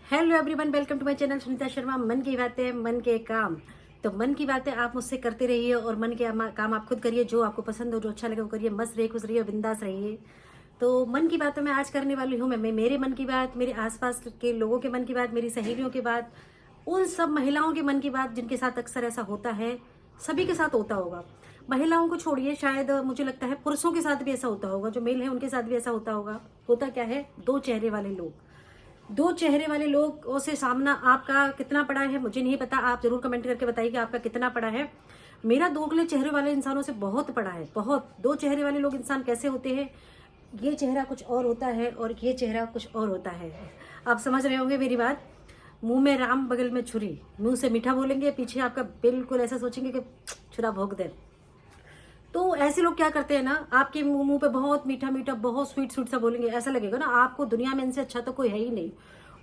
Hello everyone, welcome to my channel Sunita Sharma. मन की बातें, मन के काम। तो मन की बातें आप मुझसे करते रहिए और मन के काम आप खुद करिए। जो आपको पसंद हो, जो अच्छा लगे वो करिए। मस्त रहिए, खुश रहिए, बिंदास रहिए। तो मन की बातें मैं आज करने वाली हूँ। मैं मेरे मन की बात, मेरे आसपास के लोगों के मन की बात, मेरी सहेलियों की बात, उन सब महिलाओं के मन की बात जिनके साथ अक्सर ऐसा होता है। सभी के साथ होता होगा। महिलाओं को छोड़िए, शायद मुझे लगता है पुरुषों के साथ भी ऐसा होता होगा। जो मेल है उनके साथ भी ऐसा होता होगा। होता क्या है, दो चेहरे वाले लोग। दो चेहरे वाले लोगों से सामना आपका कितना पड़ा है मुझे नहीं पता। आप जरूर कमेंट करके बताइए कि आपका कितना पड़ा है। मेरा दोगले चेहरे वाले इंसानों से बहुत पड़ा है, बहुत। दो चेहरे वाले लोग इंसान कैसे होते हैं, ये चेहरा कुछ और होता है और ये चेहरा कुछ और होता है। आप समझ रहे होंगे मेरी बात। मुंह में राम बगल में छुरी, मुंह से मीठा बोलेंगे, पीछे आपका बिल्कुल ऐसा सोचेंगे कि छुरा भोंक दे। तो ऐसे लोग क्या करते हैं ना, आपके मुंह पे बहुत मीठा मीठा, बहुत स्वीट स्वीट सा बोलेंगे। ऐसा लगेगा ना आपको दुनिया में इनसे अच्छा तो कोई है ही नहीं।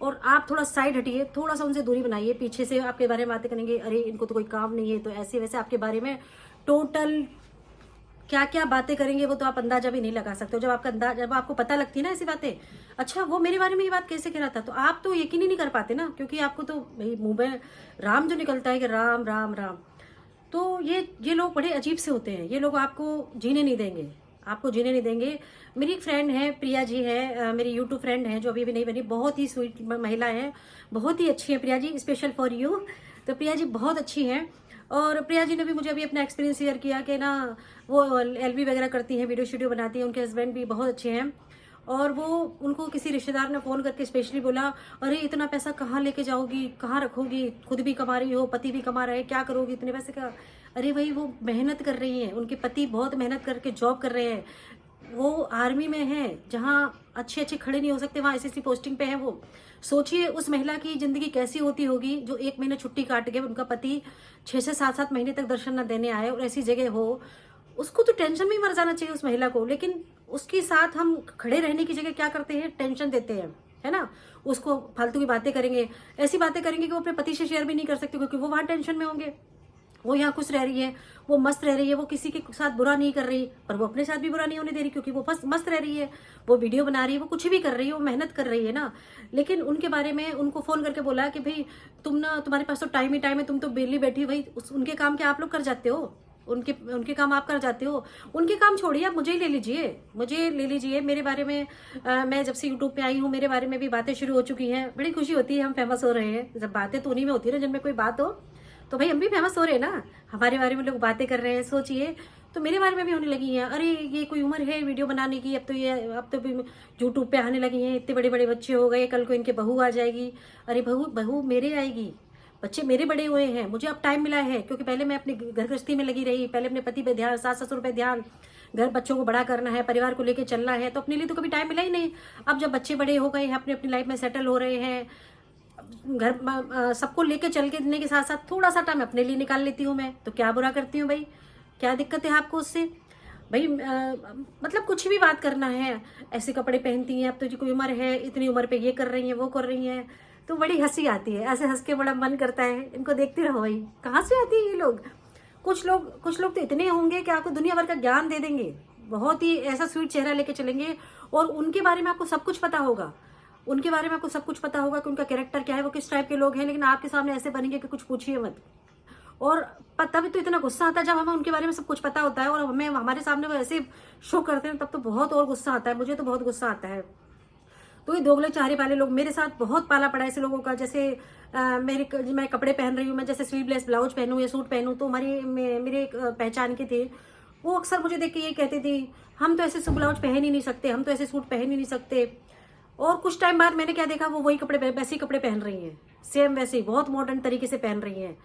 और आप थोड़ा साइड हटिए, थोड़ा सा उनसे दूरी बनाइए। पीछे से आपके बारे में बातें करेंगे, अरे इनको तो कोई काम नहीं है, तो ऐसे वैसे आपके बारे में टोटल क्या क्या बातें करेंगे वो तो आप अंदाजा भी नहीं लगा सकते हो। जब आपको पता लगती है ना ऐसी बातें, अच्छा वो मेरे बारे में ये बात कैसे कह रहा था, तो आप तो यकीन ही नहीं कर पाते ना। क्योंकि आपको तो भाई मुंह में राम जो निकलता है कि राम राम राम। तो ये लोग बड़े अजीब से होते हैं। ये लोग आपको जीने नहीं देंगे, आपको जीने नहीं देंगे। मेरी एक फ्रेंड है, प्रिया जी है, मेरी यूट्यूब फ्रेंड है जो अभी भी नहीं बनी। बहुत ही स्वीट महिला है, बहुत ही अच्छी है Priya ji, special for you. तो प्रिया जी बहुत अच्छी हैं। और प्रिया जी ने भी मुझे अभी अपना एक्सपीरियंस शेयर किया कि ना वो एलबी वगैरह करती हैं, वीडियो शीडियो बनाती हैं। उनके हस्बैंड भी बहुत अच्छे हैं। और वो उनको किसी रिश्तेदार ने फ़ोन करके स्पेशली बोला, अरे इतना पैसा कहाँ लेके जाओगी, कहाँ रखोगी, खुद भी कमा रही हो, पति भी कमा रहे हैं, क्या करोगी इतने पैसे का। अरे भाई वो मेहनत कर रही हैं, उनके पति बहुत मेहनत करके जॉब कर रहे हैं। वो आर्मी में हैं, जहाँ अच्छे अच्छे खड़े नहीं हो सकते वहाँ ऐसी पोस्टिंग पे हैं वो। सोचिए उस महिला की जिंदगी कैसी होती होगी जो एक महीने छुट्टी काट के उनका पति 6 से 7 महीने तक दर्शन न देने आए और ऐसी जगह हो। उसको तो टेंशन में ही मर जाना चाहिए उस महिला को। लेकिन उसके साथ हम खड़े रहने की जगह क्या करते हैं, टेंशन देते हैं, है ना। उसको फालतू की बातें करेंगे, ऐसी बातें करेंगे कि वो अपने पति से शेयर भी नहीं कर सकते, क्योंकि वो वहां टेंशन में होंगे। वो यहाँ खुश रह रही है, वो मस्त रह रही है, वो किसी के साथ बुरा नहीं कर रही, पर वो अपने साथ भी बुरा नहीं होने दे रही, क्योंकि वो बस मस्त रह रही है। वो वीडियो बना रही है, वो कुछ भी कर रही है, वो मेहनत कर रही है ना। लेकिन उनके बारे में उनको फोन करके बोला कि भाई तुम ना, तुम्हारे पास तो टाइम ही टाइम है, तुम तो बेली बैठी। भाई उनके काम क्या आप लोग कर जाते हो, उनके उनके काम आप कर जाते हो। उनके काम छोड़िए, आप मुझे ही ले लीजिए, मुझे ले लीजिए। मेरे बारे में मैं जब से यूट्यूब पे आई हूँ मेरे बारे में भी बातें शुरू हो चुकी हैं। बड़ी खुशी होती है, हम फेमस हो रहे हैं। जब बातें तो उन्हीं में होती है ना जिनमें कोई बात हो। तो भाई हम भी फेमस हो रहे हैं ना, हमारे बारे में लोग बातें कर रहे हैं। सोचिए, तो मेरे बारे में भी होने लगी हैं, अरे ये कोई उम्र है वीडियो बनाने की, अब तो भी यूट्यूब पे आने लगी हैं, इतने बड़े बड़े बच्चे हो गए, कल को इनके बहू आ जाएगी। अरे बहू बहू मेरे आएगी, बच्चे मेरे बड़े हुए हैं, मुझे अब टाइम मिला है। क्योंकि पहले मैं अपनी घर गृहस्थी में लगी रही, पहले अपने पति पे ध्यान, सास ससुर पे ध्यान, घर बच्चों को बड़ा करना है, परिवार को लेकर चलना है, तो अपने लिए तो कभी टाइम मिला ही नहीं। अब जब बच्चे बड़े हो गए हैं, अपनी अपनी लाइफ में सेटल हो रहे हैं, घर सबको लेके चल के देने के साथ साथ थोड़ा सा टाइम अपने लिए निकाल लेती हूँ मैं। तो क्या बुरा करती हूँ भाई, क्या दिक्कत है आपको उससे भाई। मतलब कुछ भी बात करना है, ऐसे कपड़े पहनती हैं, अब तो जी कोई उम्र है, इतनी उम्र पे ये कर रही हैं, वो कर रही हैं। तो बड़ी हंसी आती है, ऐसे हंस के बड़ा मन करता है इनको देखते रहो। भाई कहाँ से आती है ये लोग। कुछ लोग तो इतने होंगे कि आपको दुनिया भर का ज्ञान दे देंगे, बहुत ही ऐसा स्वीट चेहरा लेके चलेंगे। और उनके बारे में आपको सब कुछ पता होगा, उनके बारे में आपको सब कुछ पता होगा कि उनका कैरेक्टर क्या है, वो किस टाइप के लोग हैं। लेकिन आपके सामने ऐसे बनेंगे कि कुछ पूछिए मत। और तभी तो इतना गुस्सा आता है जब हमें उनके बारे में सब कुछ पता होता है और हमें हमारे सामने वो ऐसे शो करते हैं, तब तो बहुत और गुस्सा आता है। मुझे तो बहुत गुस्सा आता है। तो ये दोगले चेहरे वाले लोग, मेरे साथ बहुत पाला पड़ा है ऐसे लोगों का। जैसे मैं कपड़े पहन रही हूँ, मैं जैसे स्लीवलेस ब्लाउज पहनूँ या सूट पहनूँ, तो मेरे एक पहचान के थे, वो अक्सर मुझे देख के ये कहते थे, हम तो ऐसे ब्लाउज पहन ही नहीं सकते, हम तो ऐसे सूट पहन ही नहीं सकते। और कुछ टाइम बाद मैंने क्या देखा, वो वही कपड़े, वैसे ही कपड़े पहन रही हैं, सेम वैसे ही बहुत मॉडर्न तरीके से पहन रही हैं।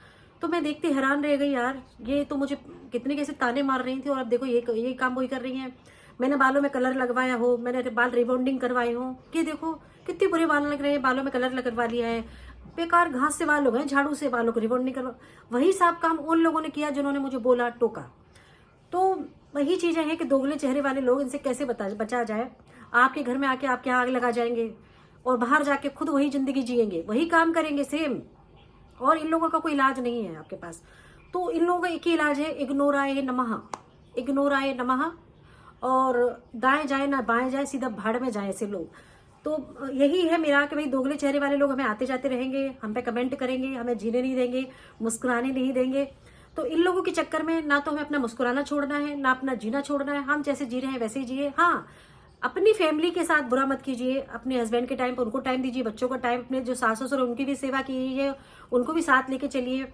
तो मैं देखते हैरान रह गई, यार ये तो मुझे कितने कैसे ताने मार रही थी और अब देखो ये काम वही कर रही हैं। मैंने बालों में कलर लगवाया हो, मैंने बाल रिबॉन्डिंग करवाए हो, ये देखो कितने बुरे बाल लग रहे हैं, बालों में कलर लगवा लिया है, बेकार घास से बाल हो गए, झाड़ू से बालों को रिबॉन्डिंग करवा। वही सब काम उन लोगों ने किया जिन्होंने मुझे बोला, टोका। तो वही चीजें हैं कि दोगले चेहरे वाले लोग, इनसे कैसे बचा जाए। आपके घर में आके आपके आग लगा जाएंगे और बाहर जाके खुद वही जिंदगी जिएंगे, वही काम करेंगे सेम। और इन लोगों का कोई इलाज नहीं है आपके पास। तो इन लोगों का एक ही इलाज है, इग्नोराय नमः, इग्नोराय नमः। और दाएं जाए ना बाएं जाए, सीधा भाड़ में जाए ऐसे लोग। तो यही है मेरा कि भाई दोगले चेहरे वाले लोग हमें आते जाते रहेंगे, हम पे कमेंट करेंगे, हमें जीने नहीं देंगे, मुस्कुराने नहीं देंगे। तो इन लोगों के चक्कर में ना तो हमें अपना मुस्कुराना छोड़ना है, ना अपना जीना छोड़ना है। हम जैसे जी रहे हैं वैसे ही जिए। हाँ, अपनी फैमिली के साथ बुरा मत कीजिए, अपने हस्बैंड के टाइम पर उनको टाइम दीजिए, बच्चों का टाइम, अपने जो सास ससुर उनकी भी सेवा कीजिए, उनको भी साथ लेके चलिए।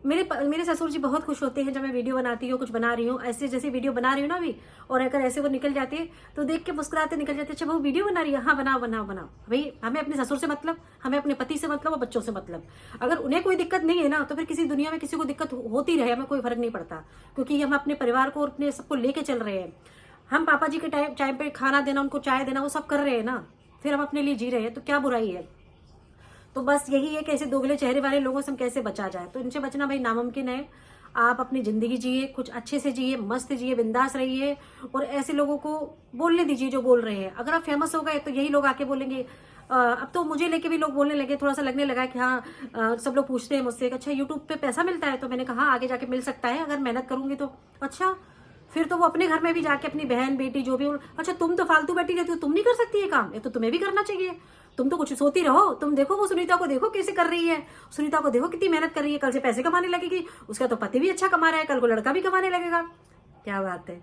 मेरे ससुर जी बहुत खुश होते हैं जब मैं वीडियो बनाती हूँ, कुछ बना रही हूँ, ऐसे जैसे वीडियो बना रही हूँ ना अभी, और अगर ऐसे वो निकल जाती है तो देख के मुस्कुराते निकल जाते, अच्छा वो वीडियो बना रही है, हाँ बनाओ बनाओ बनाओ। भाई हमें अपने ससुर से मतलब, हमें अपने पति से मतलब और बच्चों से मतलब। अगर उन्हें कोई दिक्कत नहीं है ना तो फिर किसी दुनिया में किसी को दिक्कत होती रहे, हमें कोई फर्क नहीं पड़ता, क्योंकि हम अपने परिवार को और अपने सबको लेके चल रहे हैं। हम पापा जी के टाइम पे खाना देना, उनको चाय देना, वो सब कर रहे हैं ना, फिर हम अपने लिए जी रहे हैं, तो क्या बुराई है। तो बस यही है कि ऐसे दोगले चेहरे वाले लोगों से हम कैसे बचा जाए। तो इनसे बचना भाई नामुमकिन है। आप अपनी जिंदगी जिए, कुछ अच्छे से जिए, मस्त जिए, बिंदास रहिए, और ऐसे लोगों को बोलने दीजिए जो बोल रहे हैं। अगर आप फेमस हो गए तो यही लोग आके बोलेंगे। अब तो मुझे लेके भी लोग बोलने लगे, थोड़ा सा लगने लगा कि हाँ, सब लोग पूछते हैं मुझसे, अच्छा यूट्यूब पे पैसा मिलता है? तो मैंने कहा हाँ, आगे जाके मिल सकता है अगर मेहनत करूंगी तो। अच्छा, फिर तो वो अपने घर में भी जाके अपनी बहन बेटी जो भी, अच्छा तुम तो फालतू बैठी रहती हो, तुम नहीं कर सकती ये काम, ये तो तुम्हें भी करना चाहिए। तुम तो कुछ सोती रहो, तुम देखो वो सुनीता को देखो कैसे कर रही है, सुनीता को देखो कितनी मेहनत कर रही है, कल से पैसे कमाने लगेगी, उसका तो पति भी अच्छा कमा रहा है, कल को लड़का भी कमाने लगेगा। क्या बात है।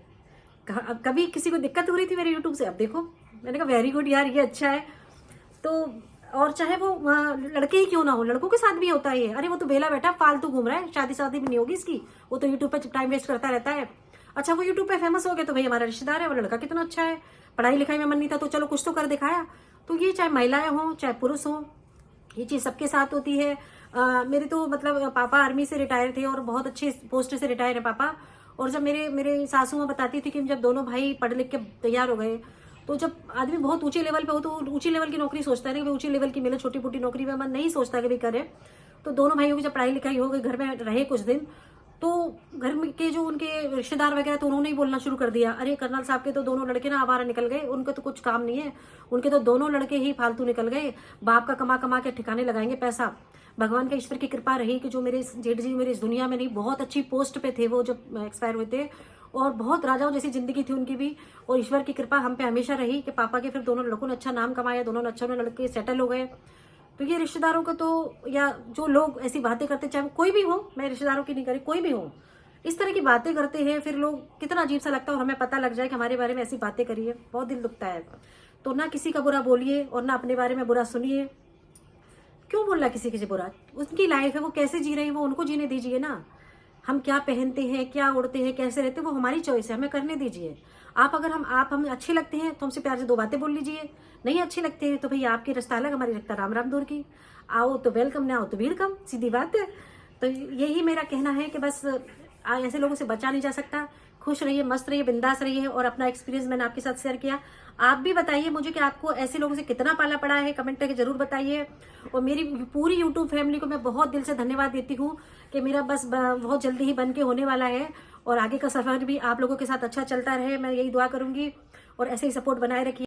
अब कभी किसी को दिक्कत हो रही थी मेरे यूट्यूब से, अब देखो। मैंने कहा वेरी गुड यार, ये अच्छा है। तो और चाहे वो लड़के ही क्यों ना हो, लड़कों के साथ भी होता है ये। अरे वो तो बेला बैठा फालतू घूम रहा है, शादी शादी भी नहीं होगी इसकी, वो तो यूट्यूब पे टाइम वेस्ट करता रहता है। अच्छा वो यूट्यूब पे फेमस हो गया तो भाई हमारा रिश्तेदार है, वो लड़का कितना अच्छा है, पढ़ाई लिखाई में मन नहीं था तो चलो कुछ तो कर दिखाया। तो ये चाहे महिलाएं हों चाहे पुरुष हों, ये चीज सबके साथ होती है। मेरे तो मतलब पापा आर्मी से रिटायर थे और बहुत अच्छे पोस्ट से रिटायर है पापा। और जब मेरे सासू माँ बताती थी कि जब दोनों भाई पढ़ लिख के तैयार हो गए, तो जब आदमी बहुत ऊंचे लेवल पे हो तो ऊंची लेवल की नौकरी सोचता है ना कि ऊंची लेवल की मिले, छोटी मोटी नौकरी में मन नहीं सोचता कि भाई करे। तो दोनों भाइयों की जब पढ़ाई लिखाई हो गई, घर में रहे कुछ दिन, तो घर में के जो उनके रिश्तेदार वगैरह तो उन्होंने ही बोलना शुरू कर दिया, अरे कर्नल साहब के तो दोनों लड़के ना आवारा निकल गए, उनके तो कुछ काम नहीं है, उनके तो दोनों लड़के ही फालतू निकल गए, बाप का कमा कमा के ठिकाने लगाएंगे पैसा। भगवान का ईश्वर की कृपा रही कि जो मेरे जेठ जी मेरे इस दुनिया में नहीं, बहुत अच्छी पोस्ट पे थे वो जब एक्सपायर हुए थे, और बहुत राजाओं जैसी जिंदगी थी उनकी भी। और ईश्वर की कृपा हम पे हमेशा रही कि पापा के फिर दोनों लड़कों ने अच्छा नाम कमाया, दोनों अच्छे लड़के सेटल हो गए। तो ये रिश्तेदारों का तो, या जो लोग ऐसी बातें करते, चाहे कोई भी हो, मैं रिश्तेदारों की नहीं करी, कोई भी हो, इस तरह की बातें करते हैं, फिर लोग कितना अजीब सा लगता है। और हमें पता लग जाए कि हमारे बारे में ऐसी बातें करी है, बहुत दिल दुखता है। तो ना किसी का बुरा बोलिए और ना अपने बारे में बुरा सुनिए। क्यों बोलना किसी की बुरा, उनकी लाइफ है, वो कैसे जी रहे हैं वो उनको जीने दीजिए ना। हम क्या पहनते हैं, क्या उड़ते हैं, कैसे रहते हैं, वो हमारी चॉइस है, हमें करने दीजिए। आप अगर आप हमें अच्छे लगते हैं तो हमसे प्यार से दो बातें बोल लीजिए, नहीं अच्छे लगते हैं तो भैया आपकी रास्ता अलग, हमारी रास्ता राम राम दूर की। आओ तो वेलकम, ना आओ तो वेलकम, सीधी बात है। तो यही मेरा कहना है कि बस ऐसे लोगों से बचा नहीं जा सकता। खुश रहिए, मस्त रहिए, बिंदास रहिए। और अपना एक्सपीरियंस मैंने आपके साथ शेयर किया। आप भी बताइए मुझे कि आपको ऐसे लोगों से कितना पाला पड़ा है, कमेंट करके जरूर बताइए। और मेरी पूरी यूट्यूब फैमिली को मैं बहुत दिल से धन्यवाद देती हूँ कि मेरा बस बहुत जल्दी ही बन के होने वाला है, और आगे का सफर भी आप लोगों के साथ अच्छा चलता रहे, मैं यही दुआ करूंगी। और ऐसे ही सपोर्ट बनाए रखिए।